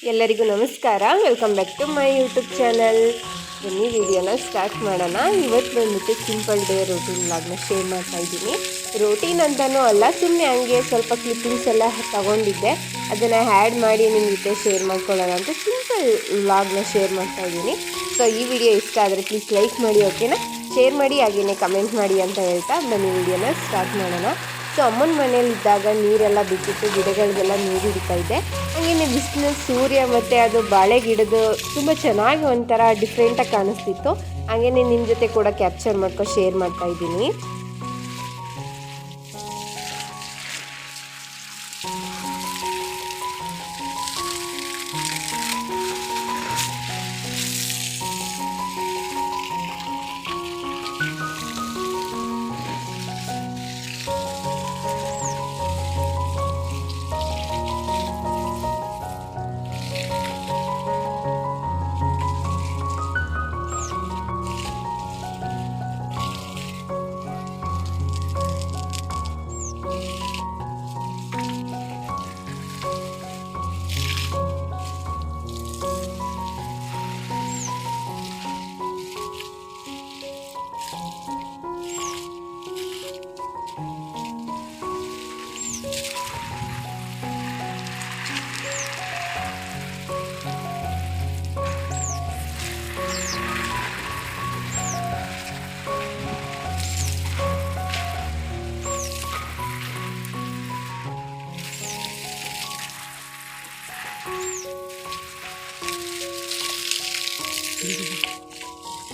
ಎಲ್ಲರಿಗೂ ನಮಸ್ಕಾರ. Welcome back to my YouTube channel. ಬನ್ನಿ ವಿಡಿಯೋನ ಸ್ಟಾರ್ಟ್ ಮಾಡೋಣ. ಇವತ್ತು ಬಂದ್ಬಿಟ್ಟು ಸಿಂಪಲ್ ಡೇ ರೋಟೀನ್ ವ್ಲಾಗ್ನ ಶೇರ್ ಮಾಡ್ತಾ ಇದ್ದೀನಿ. ರೋಟೀನ್ ಅಂತಲೂ ಅಲ್ಲ, ಸುಮ್ಮನೆ ಹಂಗೆ ಸ್ವಲ್ಪ ಕ್ಲಿಪ್ಪಿಂಗ್ಸ್ ಎಲ್ಲ ತಗೊಂಡಿದ್ದೆ, ಅದನ್ನು ಆ್ಯಡ್ ಮಾಡಿ ನಿಮ್ಮ ಜೊತೆ ಶೇರ್ ಮಾಡ್ಕೊಳ್ಳೋಣ ಅಂತ ಸಿಂಪಲ್ ವ್ಲಾಗ್ನ ಶೇರ್ ಮಾಡ್ತಾ ಇದ್ದೀನಿ. ಸೊ ಈ ವಿಡಿಯೋ ಇಷ್ಟ ಆದರೆ ಪ್ಲೀಸ್ ಲೈಕ್ ಮಾಡಿ, ಓಕೆನಾ? ಶೇರ್ ಮಾಡಿ, ಹಾಗೆಯೇ ಕಮೆಂಟ್ ಮಾಡಿ ಅಂತ ಹೇಳ್ತಾ ಬನ್ನಿ ವಿಡಿಯೋನ ಸ್ಟಾರ್ಟ್ ಮಾಡೋಣ. ಸೊ ಅಮ್ಮನ ಮನೇಲಿದ್ದಾಗ ನೀರೆಲ್ಲ ಬಿಟ್ಟಿತ್ತು, ಗಿಡಗಳಿಗೆಲ್ಲ ನೀರು ಹಿಡಿತಾ ಇದೆ. ಹಾಗೆಯೇ ಬಿಸಿಲು, ಸೂರ್ಯ ಮತ್ತು ಅದು ಬಾಳೆ ಗಿಡದು ತುಂಬ ಚೆನ್ನಾಗಿ ಒಂಥರ ಡಿಫ್ರೆಂಟಾಗಿ ಕಾಣಿಸ್ತಿತ್ತು. ಹಾಗೆಯೇ ನಿಮ್ಮ ಜೊತೆ ಕೂಡ ಕ್ಯಾಪ್ಚರ್ ಮಾಡ್ಕೊಂಡು ಶೇರ್ ಮಾಡ್ತಾ ಇದ್ದೀನಿ.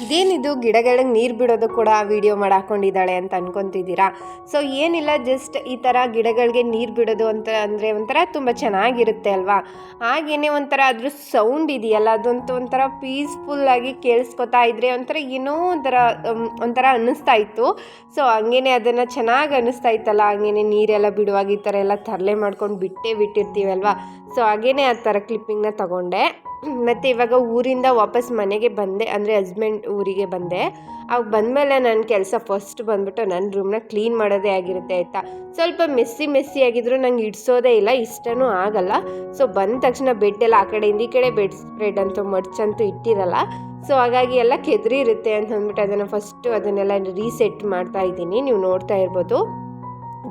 ಇದೇನಿದು ಗಿಡಗಳಿಗೆ ನೀರು ಬಿಡೋದು ಕೂಡ ವಿಡಿಯೋ ಮಾಡಿ ಹಾಕ್ಕೊಂಡಿದ್ದಾಳೆ ಅಂತ ಅನ್ಕೊತಿದ್ದೀರಾ? ಸೊ ಏನಿಲ್ಲ, ಜಸ್ಟ್ ಈ ಥರ ಗಿಡಗಳಿಗೆ ನೀರು ಬಿಡೋದು ಅಂತ ಅಂದರೆ ಒಂಥರ ತುಂಬ ಚೆನ್ನಾಗಿರುತ್ತೆ ಅಲ್ವಾ? ಹಾಗೇನೆ ಒಂಥರ ಅದ್ರ ಸೌಂಡ್ ಇದೆಯಲ್ಲ, ಅದಂತೂ ಒಂಥರ ಪೀಸ್ಫುಲ್ಲಾಗಿ ಕೇಳಿಸ್ಕೊತಾ ಇದ್ದರೆ ಏನೋ ಒಂಥರ ಅನ್ನಿಸ್ತಾ ಇತ್ತು. ಸೊ ಹಂಗೇ ಅದನ್ನು ಚೆನ್ನಾಗಿ ಅನ್ನಿಸ್ತಾ ಇತ್ತಲ್ಲ, ಹಂಗೇ ನೀರೆಲ್ಲ ಬಿಡುವಾಗ ಈ ಥರ ಎಲ್ಲ ತರಲೆ ಮಾಡ್ಕೊಂಡು ಬಿಟ್ಟಿರ್ತೀವಲ್ವ. ಸೊ ಹಾಗೇ ಆ ಥರ ಕ್ಲಿಪ್ಪಿಂಗ್ನ ತಗೊಂಡೆ. ಮತ್ತು ಇವಾಗ ಊರಿಂದ ವಾಪಸ್ ಮನೆಗೆ ಬಂದೆ, ಅಂದರೆ ಹಸ್ಬೆಂಡ್ ಊರಿಗೆ ಬಂದೆ. ಆಗ ಬಂದಮೇಲೆ ನನ್ನ ಕೆಲಸ ಫಸ್ಟ್ ಬಂದುಬಿಟ್ಟು ನನ್ನ ರೂಮ್ನ ಕ್ಲೀನ್ ಮಾಡೋದೇ ಆಗಿರುತ್ತೆ, ಆಯಿತಾ? ಸ್ವಲ್ಪ ಮೆಸ್ಸಿ ಆಗಿದ್ರು ನಂಗೆ ಇಡ್ಸೋದೇ ಇಲ್ಲ, ಇಷ್ಟನೂ ಆಗಲ್ಲ. ಸೊ ಬಂದ ತಕ್ಷಣ ಬೆಡ್ಡೆಲ್ಲ ಆ ಕಡೆಯಿಂದ ಈ ಕಡೆ ಬೆಡ್ ಸ್ಪ್ರೆಡ್ ಅಂತೂ ಮಡ್ಚಂತೂ ಇಟ್ಟಿರಲ್ಲ. ಸೊ ಹಾಗಾಗಿ ಎಲ್ಲ ಕೆದರಿ ಇರುತ್ತೆ ಅಂತ ಅಂದ್ಬಿಟ್ಟು ಅದನ್ನೆಲ್ಲ ರೀಸೆಟ್ ಮಾಡ್ತಾ ಇದ್ದೀನಿ. ನೀವು ನೋಡ್ತಾ ಇರ್ಬೋದು.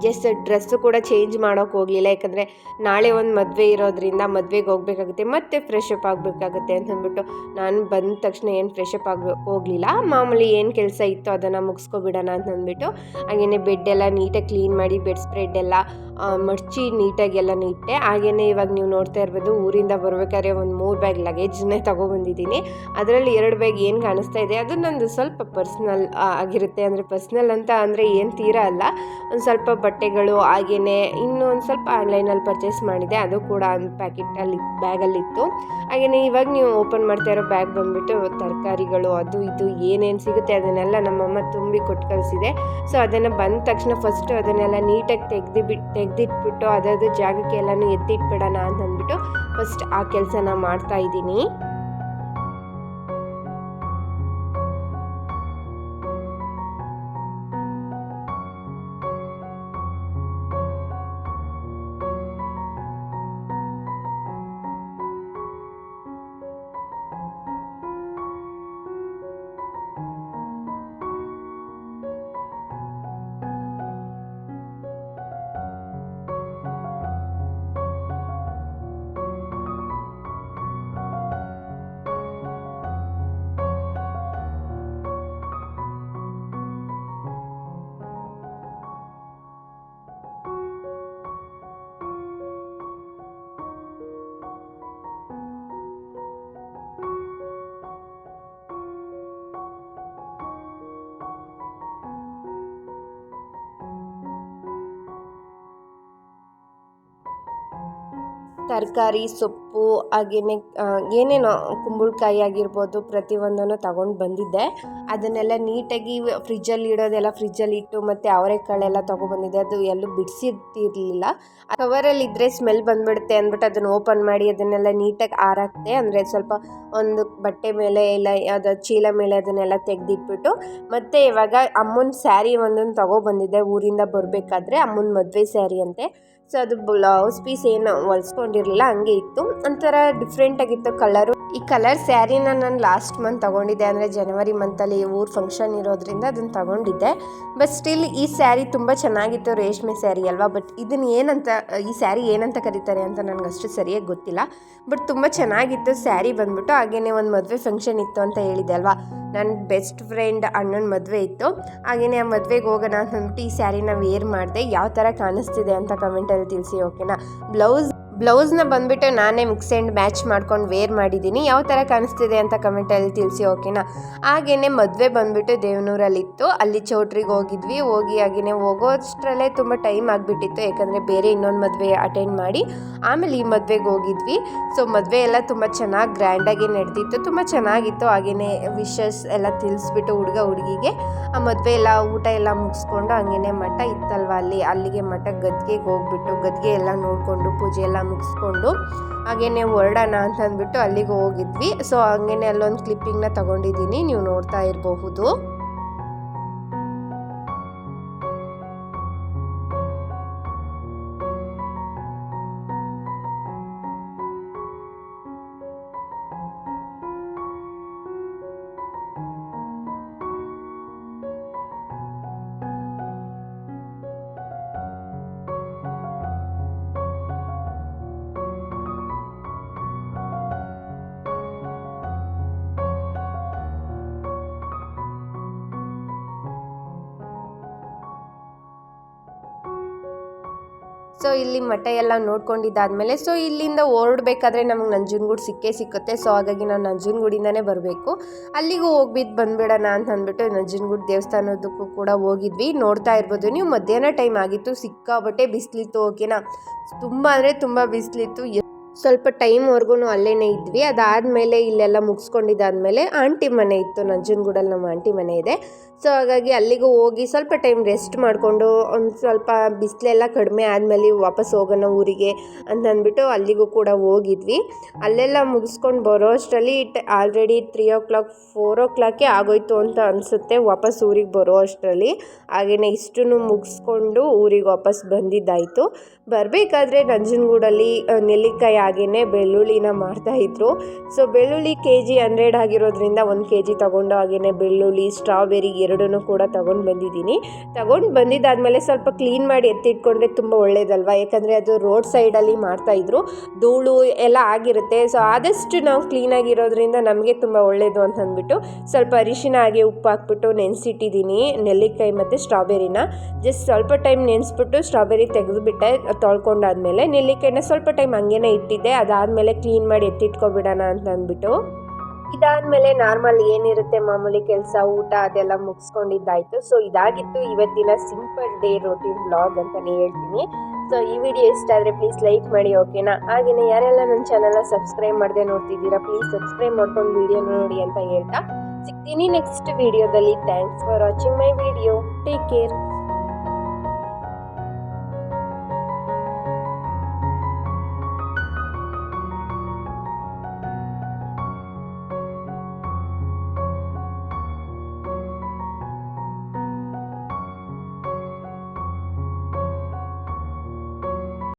ಜಸ್ಟ್ ಡ್ರೆಸ್ಸು ಕೂಡ ಚೇಂಜ್ ಮಾಡೋಕ್ಕೆ ಹೋಗಲಿಲ್ಲ, ಯಾಕಂದರೆ ನಾಳೆ ಒಂದು ಮದುವೆ ಇರೋದ್ರಿಂದ ಮದುವೆಗೆ ಹೋಗಬೇಕಾಗುತ್ತೆ, ಮತ್ತು ಫ್ರೆಶ್ ಅಪ್ ಆಗಬೇಕಾಗುತ್ತೆ ಅಂತ ಅಂದ್ಬಿಟ್ಟು ನಾನು ಬಂದ ತಕ್ಷಣ ಏನು ಫ್ರೆಶ್ ಅಪ್ ಹೋಗಲಿಲ್ಲ. ಮಾಮೂಲಿ ಏನು ಕೆಲಸ ಇತ್ತು ಅದನ್ನು ಮುಗಿಸ್ಕೊಬಿಡೋಣ ಅಂತ ಅಂದ್ಬಿಟ್ಟು ಹಾಗೆಯೇ ಬೆಡ್ಡೆಲ್ಲ ನೀಟಾಗಿ ಕ್ಲೀನ್ ಮಾಡಿ, ಬೆಡ್ ಸ್ಪ್ರೆಡ್ ಎಲ್ಲ ಮಡ್ಚಿ ನೀಟಾಗೆಲ್ಲ ಇಟ್ಟೆ. ಹಾಗೆಯೇ ಇವಾಗ ನೀವು ನೋಡ್ತಾ ಇರ್ಬೋದು, ಊರಿಂದ ಬರಬೇಕಾದ್ರೆ ಒಂದು 3 ಬ್ಯಾಗ್ ಲಗೇಜ್ನೇ ತೊಗೊಬಂದಿದ್ದೀನಿ. ಅದರಲ್ಲಿ 2 ಬ್ಯಾಗ್ ಏನು ಕಾಣಿಸ್ತಾ ಇದೆ ಅದು ನಂದು ಸ್ವಲ್ಪ ಪರ್ಸ್ನಲ್ ಆಗಿರುತ್ತೆ. ಅಂದರೆ ಪರ್ಸ್ನಲ್ ಅಂತ ಅಂದರೆ ಏನು ತೀರಾ ಅಲ್ಲ, ಒಂದು ಸ್ವಲ್ಪ ಬಟ್ಟೆಗಳು, ಹಾಗೆಯೇ ಇನ್ನೂ ಒಂದು ಸ್ವಲ್ಪ ಆನ್ಲೈನಲ್ಲಿ ಪರ್ಚೇಸ್ ಮಾಡಿದೆ, ಅದು ಕೂಡ ಒಂದು ಬ್ಯಾಗಲ್ಲಿತ್ತು. ಹಾಗೆಯೇ ಇವಾಗ ನೀವು ಓಪನ್ ಮಾಡ್ತಾ ಇರೋ ಬ್ಯಾಗ್ ಬಂದುಬಿಟ್ಟು ತರಕಾರಿಗಳು, ಅದು ಇದು ಏನೇನು ಸಿಗುತ್ತೆ ಅದನ್ನೆಲ್ಲ ನಮ್ಮಮ್ಮ ತುಂಬಿ ಕೊಟ್ಟು ಕಳಿಸಿದೆ. ಸೊ ಅದನ್ನು ಬಂದ ತಕ್ಷಣ ಫಸ್ಟು ಅದನ್ನೆಲ್ಲ ನೀಟಾಗಿ ತೆಗೆದಿಟ್ಬಿಟ್ಟು ಅದಾದ ಜಾಗಕ್ಕೆ ಎಲ್ಲನೂ ಎತ್ತಿಟ್ಬಿಡೋಣ ಅಂತ ಅಂದ್ಬಿಟ್ಟು ಫಸ್ಟ್ ಆ ಕೆಲಸನ ಮಾಡ್ತಾ ಇದ್ದೀನಿ. ತರಕಾರಿ, ಸೊಪ್ಪು, ಹಾಗೆಯೇ ಏನೇನೋ ಕುಂಬಳಕಾಯಿ ಆಗಿರ್ಬೋದು, ಪ್ರತಿಯೊಂದನ್ನು ತಗೊಂಡು ಬಂದಿದ್ದೆ. ಅದನ್ನೆಲ್ಲ ನೀಟಾಗಿ ಫ್ರಿಜ್ಜಲ್ಲಿ ಇಡೋದೆಲ್ಲ ಫ್ರಿಜ್ಜಲ್ಲಿ ಇಟ್ಟು, ಮತ್ತು ಅವರೆಕಾಳೆಲ್ಲ ತೊಗೊಬಂದಿದ್ದೆ. ಅದು ಎಲ್ಲೂ ಬಿಡಿಸಿಟ್ಟಿರಲಿಲ್ಲ. ಕವರಲ್ಲಿದ್ದರೆ ಸ್ಮೆಲ್ ಬಂದುಬಿಡುತ್ತೆ ಅಂದ್ಬಿಟ್ಟು ಅದನ್ನು ಓಪನ್ ಮಾಡಿ ಅದನ್ನೆಲ್ಲ ನೀಟಾಗಿ ಆರಾಕ್ತೆ. ಅಂದರೆ ಸ್ವಲ್ಪ ಒಂದು ಬಟ್ಟೆ ಮೇಲೆ ಇಲ್ಲ ಯಾವುದೋ ಚೀಲ ಮೇಲೆ ಅದನ್ನೆಲ್ಲ ತೆಗೆದಿಟ್ಬಿಟ್ಟು, ಮತ್ತು ಇವಾಗ ಅಮ್ಮನ ಸ್ಯಾರಿ ಒಂದೊಂದು ತೊಗೊಬಂದಿದ್ದೆ ಊರಿಂದ ಬರಬೇಕಾದ್ರೆ. ಅಮ್ಮನ ಮದುವೆ ಸ್ಯಾರಿ ಅಂತೆ. ಸೊ ಅದು ಬ್ಲೌಸ್ ಪೀಸ್ ಏನು ಹೊಲ್ಸ್ಕೊಂಡಿರಲಿಲ್ಲ, ಹಂಗೆ ಇತ್ತು, ಒಂಥರ ಡಿಫ್ರೆಂಟಾಗಿತ್ತು ಕಲರು. ಈ ಕಲರ್ ಸ್ಯಾರಿನ ನಾನು ಲಾಸ್ಟ್ ಮಂತ್ ತೊಗೊಂಡಿದ್ದೆ, ಅಂದರೆ ಜನವರಿ ಮಂತಲ್ಲಿ ಊರು ಫಂಕ್ಷನ್ ಇರೋದ್ರಿಂದ ಅದನ್ನು ತೊಗೊಂಡಿದ್ದೆ. ಬಟ್ ಸ್ಟಿಲ್ ಈ ಸ್ಯಾರಿ ತುಂಬ ಚೆನ್ನಾಗಿತ್ತು, ರೇಷ್ಮೆ ಸ್ಯಾರಿ ಅಲ್ವಾ. ಬಟ್ ಇದನ್ನು ಏನಂತ, ಈ ಸ್ಯಾರಿ ಏನಂತ ಕರೀತಾರೆ ಅಂತ ನನಗಷ್ಟು ಸರಿಯಾಗಿ ಗೊತ್ತಿಲ್ಲ. ಬಟ್ ತುಂಬ ಚೆನ್ನಾಗಿತ್ತು ಸ್ಯಾರಿ ಬಂದ್ಬಿಟ್ಟು. ಹಾಗೆಯೇ ಒಂದು ಮದುವೆ ಫಂಕ್ಷನ್ ಇತ್ತು ಅಂತ ಹೇಳಿದೆ ಅಲ್ವಾ, ನನ್ನ ಬೆಸ್ಟ್ ಫ್ರೆಂಡ್ ಅಣ್ಣನ ಮದುವೆ ಇತ್ತು. ಹಾಗೆಯೇ ಆ ಮದುವೆಗೆ ಹೋಗೋಣ ಅಂತಂದ್ಬಿಟ್ಟು ಈ ಸ್ಯಾರಿನ ವೇರ್ ಮಾಡಿದೆ. ಯಾವ ಥರ ಕಾಣಿಸ್ತಿದೆ ಅಂತ ಕಮೆಂಟಲ್ಲಿ ತಿಳಿಸಿ, ಓಕೆನಾ. ಬ್ಲೌಸ್ನ ಬಂದುಬಿಟ್ಟು ನಾನೇ ಮಿಕ್ಸ್ ಆ್ಯಂಡ್ ಮ್ಯಾಚ್ ಮಾಡ್ಕೊಂಡು ವೇರ್ ಮಾಡಿದ್ದೀನಿ. ಯಾವ ಥರ ಕಾಣಿಸ್ತಿದೆ ಅಂತ ಕಮೆಂಟಲ್ಲಿ ತಿಳಿಸಿ, ಓಕೆನಾ. ಹಾಗೆಯೇ ಮದುವೆ ಬಂದುಬಿಟ್ಟು ದೇವನೂರಲ್ಲಿತ್ತು, ಅಲ್ಲಿ ಚೌಟ್ರಿಗೆ ಹೋಗಿದ್ವಿ. ಹಾಗೆಯೇ ಹೋಗೋಷ್ಟರಲ್ಲೇ ತುಂಬ ಟೈಮ್ ಆಗಿಬಿಟ್ಟಿತ್ತು, ಯಾಕಂದರೆ ಬೇರೆ ಇನ್ನೊಂದು ಮದುವೆ ಅಟೆಂಡ್ ಮಾಡಿ ಆಮೇಲೆ ಈ ಮದುವೆಗೆ ಹೋಗಿದ್ವಿ. ಸೊ ಮದುವೆ ಎಲ್ಲ ತುಂಬ ಚೆನ್ನಾಗಿ ಗ್ರ್ಯಾಂಡಾಗಿ ನಡೆದಿತ್ತು, ತುಂಬ ಚೆನ್ನಾಗಿತ್ತು. ಹಾಗೆಯೇ ವಿಶಸ್ ಎಲ್ಲ ತಿಳಿಸ್ಬಿಟ್ಟು ಹುಡುಗಿಗೆ ಆ ಮದುವೆ ಎಲ್ಲ ಊಟ ಎಲ್ಲ ಮುಗಿಸ್ಕೊಂಡು ಹಾಗೆಯೇ ಮಠ ಇತ್ತಲ್ವ ಅಲ್ಲಿಗೆ ಮಠ ಗದ್ಗೆಗೆ ಹೋಗ್ಬಿಟ್ಟು ಗದ್ಗೆ ಎಲ್ಲ ನೋಡಿಕೊಂಡು ಪೂಜೆ ಎಲ್ಲ ಮುಗಿಸ್ಕೊಂಡು ಹಾಗೆಯೇ ಹೊರಡೋಣ ಅಂತ ಅಂದ್ಬಿಟ್ಟು ಅಲ್ಲಿಗೆ ಹೋಗಿದ್ವಿ. ಸೊ ಹಾಗೆಯೇ ಅಲ್ಲೊಂದು ಕ್ಲಿಪ್ಪಿಂಗ್ನ ತೊಗೊಂಡಿದ್ದೀನಿ, ನೀವು ನೋಡ್ತಾ ಇರಬಹುದು. ಸೊ ಇಲ್ಲಿ ಮಠ ಎಲ್ಲ ನೋಡ್ಕೊಂಡಿದ್ದಾದಮೇಲೆ ಸೊ ಇಲ್ಲಿಂದ ಹೊರಡ್ಬೇಕಾದ್ರೆ ನಮಗೆ ನಂಜನಗೂಡು ಸಿಕ್ಕುತ್ತೆ. ಸೊ ಹಾಗಾಗಿ ನಾವು ನಂಜನಗೂಡಿಂದನೇ ಬರಬೇಕು. ಅಲ್ಲಿಗೂ ಹೋಗ್ಬಿಟ್ಟು ಬಂದುಬಿಡೋಣ ಅಂತ ಅಂದ್ಬಿಟ್ಟು ನಂಜನಗೂಡು ದೇವಸ್ಥಾನದಕ್ಕೂ ಕೂಡ ಹೋಗಿದ್ವಿ. ನೋಡ್ತಾ ಇರ್ಬೋದು ನೀವು, ಮಧ್ಯಾಹ್ನ ಟೈಮ್ ಆಗಿತ್ತು, ಸಿಕ್ಕಾಬಟ್ಟೆ ಬಿಸಿಲಿತ್ತು, ಓಕೆನಾ. ತುಂಬ ಅಂದರೆ ತುಂಬ ಬಿಸಿಲಿತ್ತು. ಸ್ವಲ್ಪ ಟೈಮ್ವರೆಗೂ ಅಲ್ಲೇ ಇದ್ವಿ. ಅದಾದಮೇಲೆ ಇಲ್ಲೆಲ್ಲ ಮುಗಿಸ್ಕೊಂಡಿದ್ದಾದಮೇಲೆ ಆಂಟಿ ಮನೆ ಇತ್ತು, ನಂಜನಗೂಡಲ್ಲಿ ನಮ್ಮ ಆಂಟಿ ಮನೆ ಇದೆ. ಸೊ ಹಾಗಾಗಿ ಅಲ್ಲಿಗೂ ಹೋಗಿ ಸ್ವಲ್ಪ ಟೈಮ್ ರೆಸ್ಟ್ ಮಾಡಿಕೊಂಡು ಒಂದು ಸ್ವಲ್ಪ ಬಿಸಿಲೆಲ್ಲ ಕಡಿಮೆ ಆದಮೇಲೆ ವಾಪಸ್ ಹೋಗೋಣ ಊರಿಗೆ ಅಂತ ಅಂದ್ಬಿಟ್ಟು ಅಲ್ಲಿಗೂ ಕೂಡ ಹೋಗಿದ್ವಿ. ಅಲ್ಲೆಲ್ಲ ಮುಗಿಸ್ಕೊಂಡು ಬರೋ ಅಷ್ಟರಲ್ಲಿ ಆಲ್ರೆಡಿ 3 o'clock 4 o'clock ಆಗೋಯ್ತು ಅಂತ ಅನಿಸುತ್ತೆ ವಾಪಸ್ ಊರಿಗೆ ಬರೋ ಅಷ್ಟರಲ್ಲಿ. ಹಾಗೆಯೇ ಇಷ್ಟನ್ನು ಮುಗಿಸ್ಕೊಂಡು ಊರಿಗೆ ವಾಪಸ್ ಬಂದಿದ್ದಾಯಿತು. ಬರಬೇಕಾದ್ರೆ ನಂಜನಗೂಡಲ್ಲಿ ನೆಲ್ಲಿಕಾಯಿ ಹಾಗೆಯೇ ಬೆಳ್ಳುಳ್ಳಿನ ಮಾರ್ತಾಯಿದ್ರು. ಸೊ ಬೆಳ್ಳುಳ್ಳಿ kg 100 ಆಗಿರೋದ್ರಿಂದ 1 kg ತೊಗೊಂಡು ಹಾಗೆಯೇ ಬೆಳ್ಳುಳ್ಳಿ ಸ್ಟ್ರಾಬೆರಿ ಎರಡನ್ನೂ ಕೂಡ ತೊಗೊಂಡು ಬಂದಿದ್ದೀನಿ. ತೊಗೊಂಡು ಬಂದಿದ್ದಾದಮೇಲೆ ಸ್ವಲ್ಪ ಕ್ಲೀನ್ ಮಾಡಿ ಎತ್ತಿಟ್ಕೊಂಡ್ರೆ ತುಂಬ ಒಳ್ಳೇದಲ್ವ, ಯಾಕಂದರೆ ಅದು ರೋಡ್ ಸೈಡಲ್ಲಿ ಮಾಡ್ತಾಯಿದ್ರು, ಧೂಳು ಎಲ್ಲ ಆಗಿರುತ್ತೆ. ಸೊ ಆದಷ್ಟು ನಾವು ಕ್ಲೀನಾಗಿರೋದ್ರಿಂದ ನಮಗೆ ತುಂಬ ಒಳ್ಳೆಯದು ಅಂತ ಅಂದ್ಬಿಟ್ಟು ಸ್ವಲ್ಪ ಅರಿಶಿನ ಹಾಗೆ ಉಪ್ಪು ಹಾಕ್ಬಿಟ್ಟು ನೆನೆಸಿಟ್ಟಿದ್ದೀನಿ ನೆಲ್ಲಿಕಾಯಿ ಮತ್ತು ಸ್ಟ್ರಾಬೆರಿನ. ಜಸ್ಟ್ ಸ್ವಲ್ಪ ಟೈಮ್ ನೆನೆಸ್ಬಿಟ್ಟು ಸ್ಟ್ರಾಬೆರಿ ತೆಗೆದುಬಿಟ್ಟೆ ತೊಳ್ಕೊಂಡಾದ್ಮೇಲೆ, ನೆಲ್ಲಿಕಾಯಿನ ಸ್ವಲ್ಪ ಟೈಮ್ ಹಂಗೇನೆ ಇಟ್ಟಿದ್ದೆ. ಅದಾದಮೇಲೆ ಕ್ಲೀನ್ ಮಾಡಿ ಎತ್ತಿಟ್ಕೊಬಿಡೋಣ ಅಂತ ಅಂದ್ಬಿಟ್ಟು ಇದಾದಮೇಲೆ ನಾರ್ಮಲ್ ಏನಿರುತ್ತೆ ಮಾಮೂಲಿ ಕೆಲಸ ಊಟ ಅದೆಲ್ಲ ಮುಗಿಸ್ಕೊಂಡಿದ್ದಾಯಿತು. ಸೊ ಇದಾಗಿತ್ತು ಇವತ್ತಿನ ಸಿಂಪಲ್ ಡೇ ರೂಟೀನ್ ವ್ಲಾಗ್ ಅಂತಲೇ ಹೇಳ್ತೀನಿ. ಸೊ ಈ ವಿಡಿಯೋ ಇಷ್ಟ ಆದರೆ ಪ್ಲೀಸ್ ಲೈಕ್ ಮಾಡಿ, ಓಕೆನಾ. ಹಾಗೆಯೇ ಯಾರೆಲ್ಲ ನನ್ನ ಚಾನಲ್ನ ಸಬ್ಸ್ಕ್ರೈಬ್ ಮಾಡದೆ ನೋಡ್ತಿದ್ದೀರಾ ಪ್ಲೀಸ್ ಸಬ್ಸ್ಕ್ರೈಬ್ ಮಾಡ್ಕೊಂಡು ವಿಡಿಯೋ ನೋಡಿ ಅಂತ ಹೇಳ್ತಾ ಸಿಗ್ತೀನಿ ನೆಕ್ಸ್ಟ್ ವಿಡಿಯೋದಲ್ಲಿ. Thanks for watching my video. Take care.